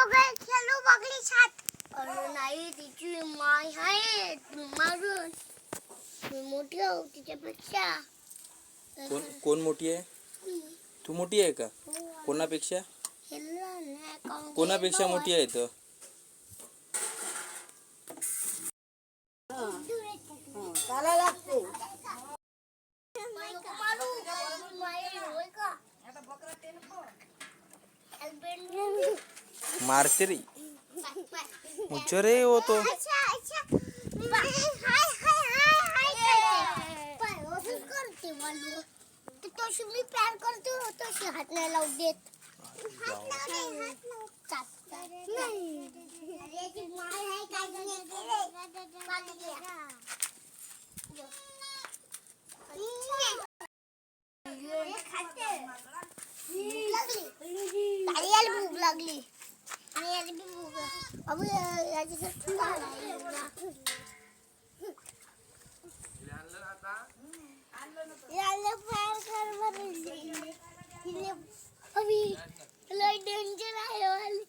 खेळू बघली छात अरे नाही तिची माय आहे मारून मी मोठी आहो तिच्यापेक्षा कोण मोठी आहे तू मोठी आहे का कोणापेक्षा कोणापेक्षा मोठी आहे तर चाला लागते मारते रे मुझे रे वो तो तशी मी प्यार करतो तशी हात नाही लावू देत भूक लागली आणि याची बी भूक अबू याच्यासाठी याला फायर कर बरं अभी लय डेंजर आहे वाली